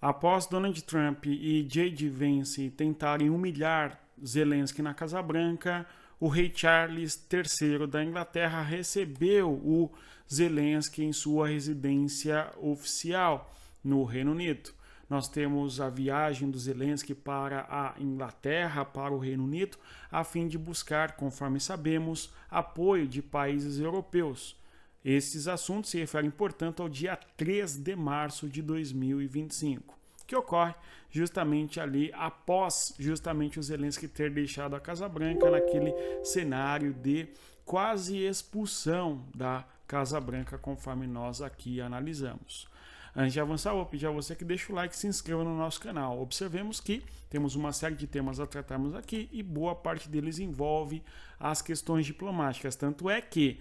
Após Donald Trump e J.D. Vance tentarem humilhar Zelensky na Casa Branca, o rei Charles III da Inglaterra recebeu o Zelensky em sua residência oficial no Reino Unido. Nós temos a viagem do Zelensky para a Inglaterra, para o Reino Unido, a fim de buscar, conforme sabemos, apoio de países europeus. Esses assuntos se referem, portanto, ao dia 3 de março de 2025, que ocorre justamente ali após justamente o Zelensky ter deixado a Casa Branca naquele cenário de quase expulsão da Casa Branca, conforme nós aqui analisamos. Antes de avançar, eu vou pedir a você que deixe o like e se inscreva no nosso canal. Observemos que temos uma série de temas a tratarmos aqui e boa parte deles envolve as questões diplomáticas. Tanto é que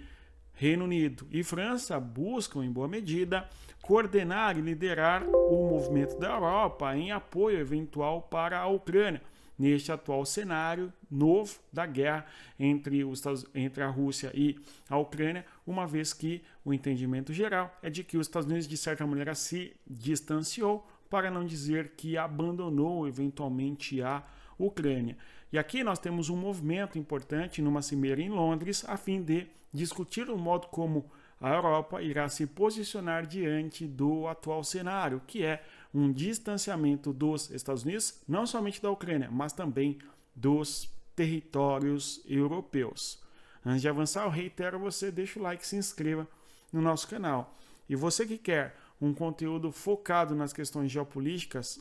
Reino Unido e França buscam, em boa medida, coordenar e liderar o movimento da Europa em apoio eventual para a Ucrânia, neste atual cenário novo da guerra entre a Rússia e a Ucrânia, uma vez que o entendimento geral é de que os Estados Unidos, de certa maneira, se distanciou, para não dizer que abandonou eventualmente a Ucrânia. E aqui nós temos um movimento importante numa cimeira em Londres, a fim de discutir o modo como a Europa irá se posicionar diante do atual cenário, que é um distanciamento dos Estados Unidos, não somente da Ucrânia, mas também dos territórios europeus. Antes de avançar, eu reitero você, deixa o like e se inscreva no nosso canal. E você que quer um conteúdo focado nas questões geopolíticas,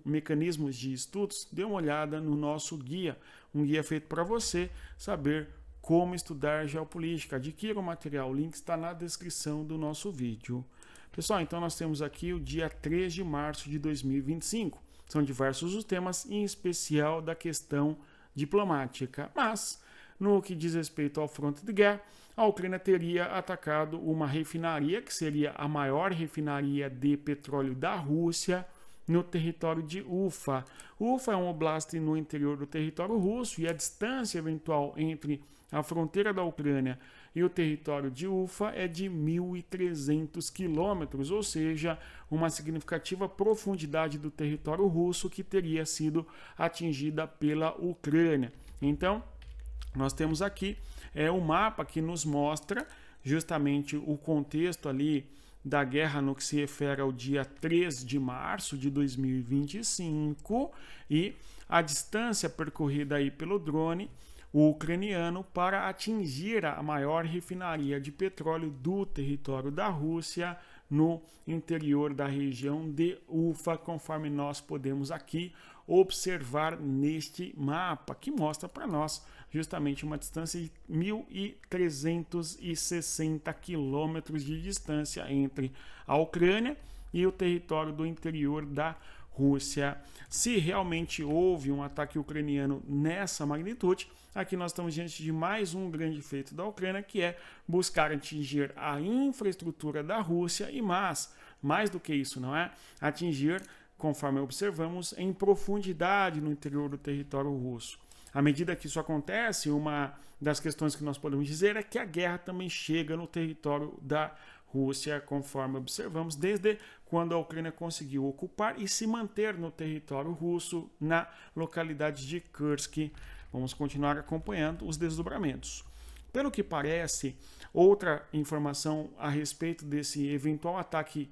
mecanismos de estudos, dê uma olhada no nosso guia, um guia feito para você saber como estudar geopolítica. Adquira o material, o link está na descrição do nosso vídeo. Pessoal, então nós temos aqui o dia 3 de março de 2025. São diversos os temas, em especial da questão diplomática. Mas, no que diz respeito ao fronte de guerra, a Ucrânia teria atacado uma refinaria, que seria a maior refinaria de petróleo da Rússia, no território de Ufa. Ufa é um oblast no interior do território russo e a distância eventual entre a fronteira da Ucrânia e o território de Ufa é de 1.300 quilômetros, ou seja, uma significativa profundidade do território russo que teria sido atingida pela Ucrânia. Então, nós temos aqui um mapa que nos mostra justamente o contexto ali da guerra no que se refere ao dia 3 de março de 2025 e a distância percorrida aí pelo drone ucraniano para atingir a maior refinaria de petróleo do território da Rússia no interior da região de Ufa, conforme nós podemos aqui observar neste mapa, que mostra para nós justamente uma distância de 1.360 quilômetros de distância entre a Ucrânia e o território do interior da Rússia. Se realmente houve um ataque ucraniano nessa magnitude, aqui nós estamos diante de mais um grande feito da Ucrânia, que é buscar atingir a infraestrutura da Rússia e mais do que isso, não é? Atingir, conforme observamos, em profundidade no interior do território russo. À medida que isso acontece, uma das questões que nós podemos dizer é que a guerra também chega no território da Rússia, conforme observamos, desde quando a Ucrânia conseguiu ocupar e se manter no território russo, na localidade de Kursk. Vamos continuar acompanhando os desdobramentos. Pelo que parece, outra informação a respeito desse eventual ataque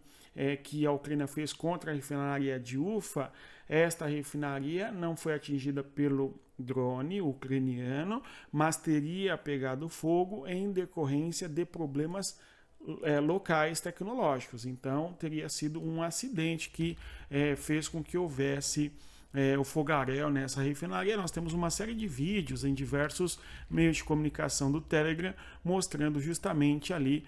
que a Ucrânia fez contra a refinaria de Ufa, esta refinaria não foi atingida pelo drone ucraniano, mas teria pegado fogo em decorrência de problemas locais tecnológicos. Então, teria sido um acidente que fez com que houvesse o fogaréu nessa refinaria. Nós temos uma série de vídeos em diversos meios de comunicação do Telegram mostrando justamente ali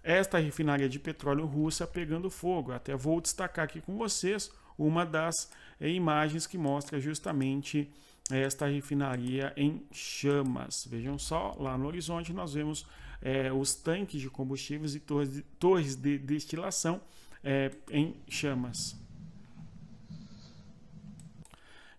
esta refinaria de petróleo russa pegando fogo. Até vou destacar aqui com vocês uma das imagens que mostra justamente esta refinaria em chamas. Vejam só, lá no horizonte nós vemos os tanques de combustíveis e torres de destilação em chamas.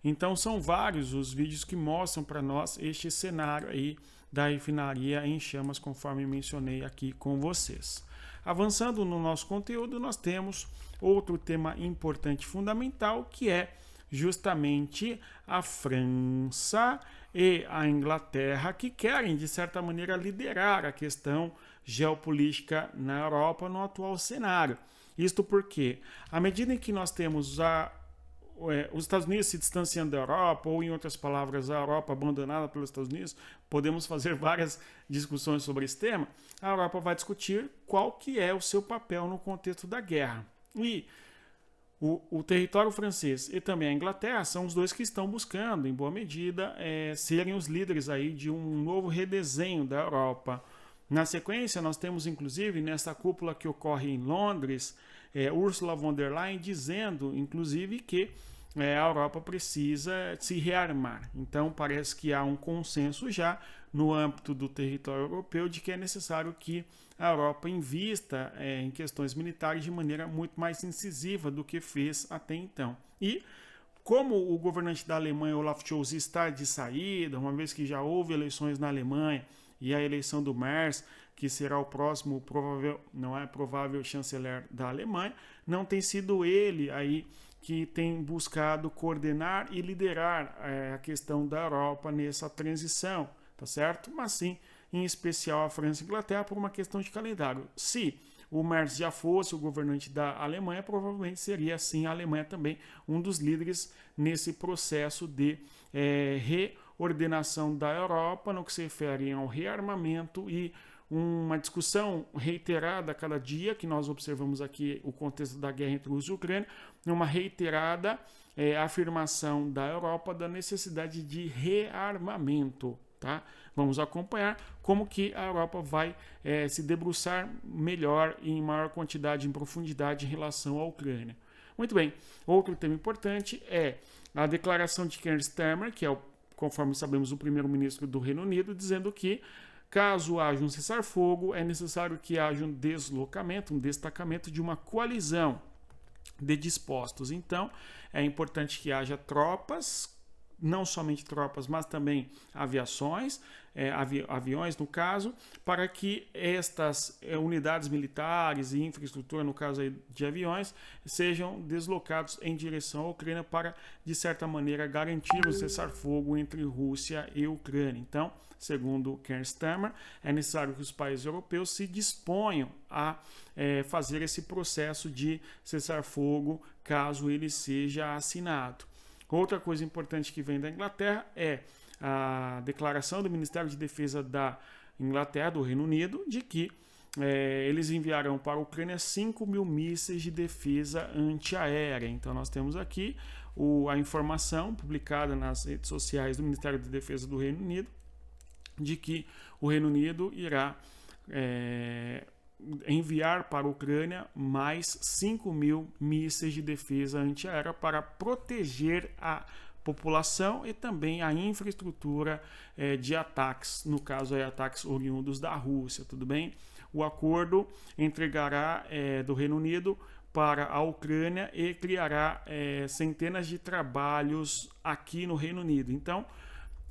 Então são vários os vídeos que mostram para nós este cenário aí da refinaria em chamas, conforme mencionei aqui com vocês. Avançando no nosso conteúdo, nós temos outro tema importante e fundamental, que é justamente a França e a Inglaterra, que querem, de certa maneira, liderar a questão geopolítica na Europa no atual cenário. Isto porque, à medida em que nós temos os Estados Unidos se distanciando da Europa, ou em outras palavras, a Europa abandonada pelos Estados Unidos, podemos fazer várias discussões sobre esse tema, a Europa vai discutir qual que é o seu papel no contexto da guerra. E o território francês e também a Inglaterra são os dois que estão buscando, em boa medida, serem os líderes aí de um novo redesenho da Europa. Na sequência, nós temos, inclusive, nessa cúpula que ocorre em Londres, Ursula von der Leyen dizendo, inclusive, que a Europa precisa se rearmar. Então, parece que há um consenso já no âmbito do território europeu de que é necessário que a Europa invista em questões militares de maneira muito mais incisiva do que fez até então. E como o governante da Alemanha, Olaf Scholz, está de saída, uma vez que já houve eleições na Alemanha e a eleição do Merz, que será o próximo provável chanceler da Alemanha, não tem sido ele aí que tem buscado coordenar e liderar a questão da Europa nessa transição, tá certo? Mas sim, em especial a França e a Inglaterra, por uma questão de calendário. Se o Merz já fosse o governante da Alemanha, provavelmente seria, sim, a Alemanha também um dos líderes nesse processo de reordenação da Europa, no que se refere ao rearmamento e uma discussão reiterada a cada dia, que nós observamos aqui o contexto da guerra entre Rússia e Ucrânia, uma reiterada afirmação da Europa da necessidade de rearmamento. Tá? Vamos acompanhar como que a Europa vai se debruçar melhor, em maior quantidade, em profundidade em relação à Ucrânia. Muito bem, outro tema importante é a declaração de Keir Starmer, que é, conforme sabemos, o primeiro-ministro do Reino Unido, dizendo que caso haja um cessar-fogo, é necessário que haja um deslocamento, um destacamento de uma coalizão de dispostos. Então, é importante que haja tropas, não somente tropas, mas também aviações, aviões no caso, para que estas unidades militares e infraestrutura, no caso aí de aviões, sejam deslocados em direção à Ucrânia para, de certa maneira, garantir o cessar-fogo entre Rússia e Ucrânia. Então, segundo Keir Starmer, é necessário que os países europeus se disponham a fazer esse processo de cessar-fogo caso ele seja assinado. Outra coisa importante que vem da Inglaterra é a declaração do Ministério de Defesa da Inglaterra, do Reino Unido, de que eles enviarão para a Ucrânia 5.000 mísseis de defesa antiaérea. Então nós temos aqui a informação publicada nas redes sociais do Ministério da Defesa do Reino Unido, de que o Reino Unido irá enviar para a Ucrânia mais 5.000 mísseis de defesa antiaérea para proteger a população e também a infraestrutura de ataques, no caso ataques oriundos da Rússia, tudo bem? O acordo entregará do Reino Unido para a Ucrânia e criará centenas de trabalhos aqui no Reino Unido. Então,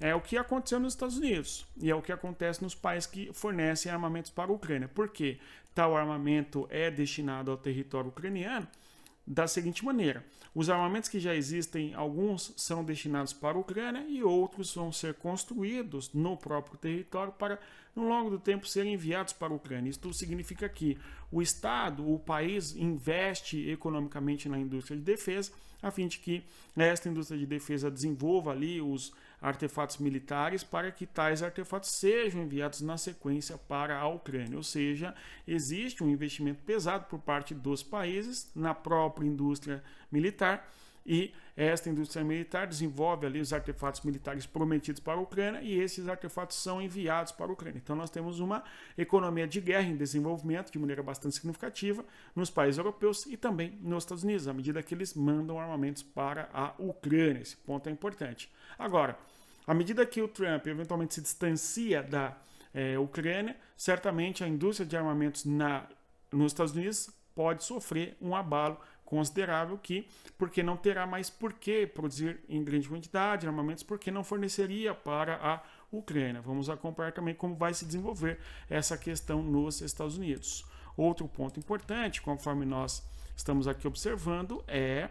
é o que aconteceu nos Estados Unidos e é o que acontece nos países que fornecem armamentos para a Ucrânia. Por quê? Tal armamento é destinado ao território ucraniano da seguinte maneira: os armamentos que já existem, alguns são destinados para a Ucrânia e outros vão ser construídos no próprio território para, no longo do tempo, serem enviados para a Ucrânia. Isso significa que o Estado, o país, investe economicamente na indústria de defesa, a fim de que esta indústria de defesa desenvolva ali os artefatos militares para que tais artefatos sejam enviados na sequência para a Ucrânia. Ou seja, existe um investimento pesado por parte dos países na própria indústria militar e esta indústria militar desenvolve ali os artefatos militares prometidos para a Ucrânia e esses artefatos são enviados para a Ucrânia. Então nós temos uma economia de guerra em desenvolvimento de maneira bastante significativa nos países europeus e também nos Estados Unidos, à medida que eles mandam armamentos para a Ucrânia. Esse ponto é importante. Agora, à medida que o Trump eventualmente se distancia da Ucrânia, certamente a indústria de armamentos nos Estados Unidos pode sofrer um abalo considerável porque não terá mais por que produzir em grande quantidade armamentos, porque não forneceria para a Ucrânia. Vamos acompanhar também como vai se desenvolver essa questão nos Estados Unidos. Outro ponto importante, conforme nós estamos aqui observando, é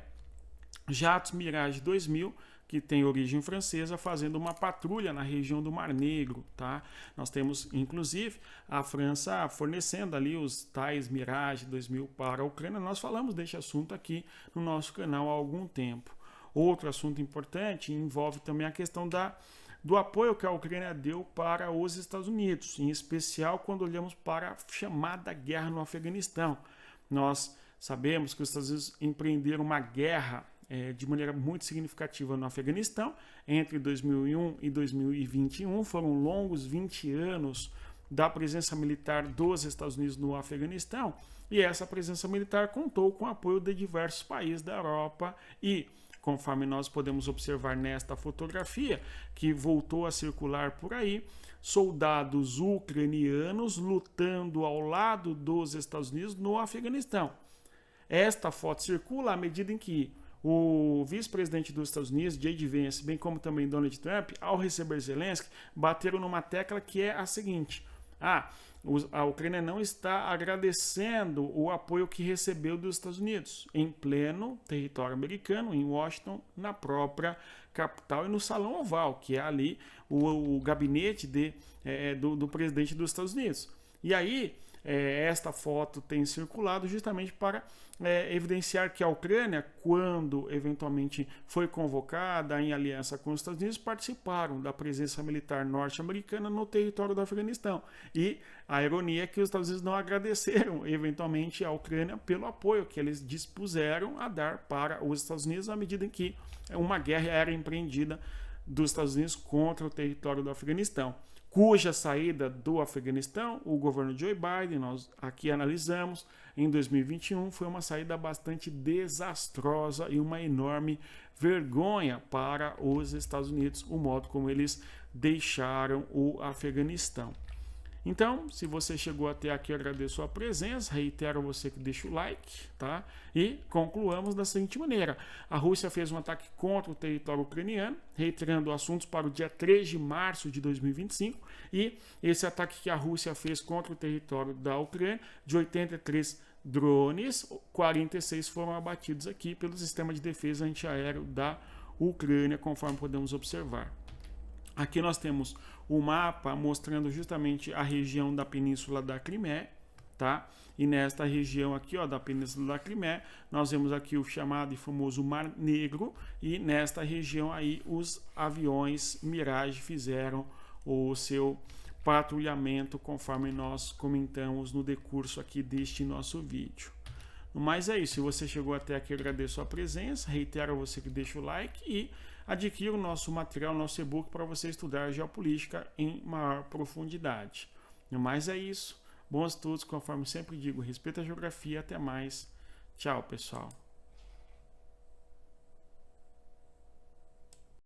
jatos Mirage 2000, que tem origem francesa, fazendo uma patrulha na região do Mar Negro, tá? Nós temos, inclusive, a França fornecendo ali os tais Mirage 2000 para a Ucrânia. Nós falamos desse assunto aqui no nosso canal há algum tempo. Outro assunto importante envolve também a questão do apoio que a Ucrânia deu para os Estados Unidos, em especial quando olhamos para a chamada guerra no Afeganistão. Nós sabemos que os Estados Unidos empreenderam uma guerra de maneira muito significativa no Afeganistão entre 2001 e 2021. Foram longos 20 anos da presença militar dos Estados Unidos no Afeganistão, e essa presença militar contou com o apoio de diversos países da Europa e, conforme nós podemos observar nesta fotografia, que voltou a circular por aí, soldados ucranianos lutando ao lado dos Estados Unidos no Afeganistão. Esta foto circula à medida em que o vice-presidente dos Estados Unidos, J.D. Vance, bem como também Donald Trump, ao receber Zelensky, bateram numa tecla que é a seguinte: a Ucrânia não está agradecendo o apoio que recebeu dos Estados Unidos em pleno território americano, em Washington, na própria capital e no Salão Oval, que é ali o gabinete do presidente dos Estados Unidos. E aí, esta foto tem circulado justamente para evidenciar que a Ucrânia, quando eventualmente foi convocada em aliança com os Estados Unidos, participaram da presença militar norte-americana no território do Afeganistão. E a ironia é que os Estados Unidos não agradeceram eventualmente a Ucrânia pelo apoio que eles dispuseram a dar para os Estados Unidos à medida em que uma guerra era empreendida dos Estados Unidos contra o território do Afeganistão, cuja saída do Afeganistão, o governo Joe Biden, nós aqui analisamos, em 2021, foi uma saída bastante desastrosa e uma enorme vergonha para os Estados Unidos, o modo como eles deixaram o Afeganistão. Então, se você chegou até aqui, eu agradeço a presença, reitero a você que deixa o like, tá? E concluamos da seguinte maneira: a Rússia fez um ataque contra o território ucraniano, reiterando assuntos para o dia 3 de março de 2025, e esse ataque que a Rússia fez contra o território da Ucrânia, de 83 drones, 46 foram abatidos aqui pelo sistema de defesa antiaéreo da Ucrânia, conforme podemos observar. Aqui nós temos o mapa mostrando justamente a região da Península da Crimeia, tá? E nesta região aqui, ó, da Península da Crimeia, nós vemos aqui o chamado e famoso Mar Negro, e nesta região aí os aviões Mirage fizeram o seu patrulhamento, conforme nós comentamos no decurso aqui deste nosso vídeo. Mas é isso, se você chegou até aqui, eu agradeço a presença, reitero a você que deixa o like e adquira o nosso material, nosso e-book para você estudar a geopolítica em maior profundidade. Mas é isso, bons estudos, conforme sempre digo, respeita a geografia, até mais, tchau pessoal.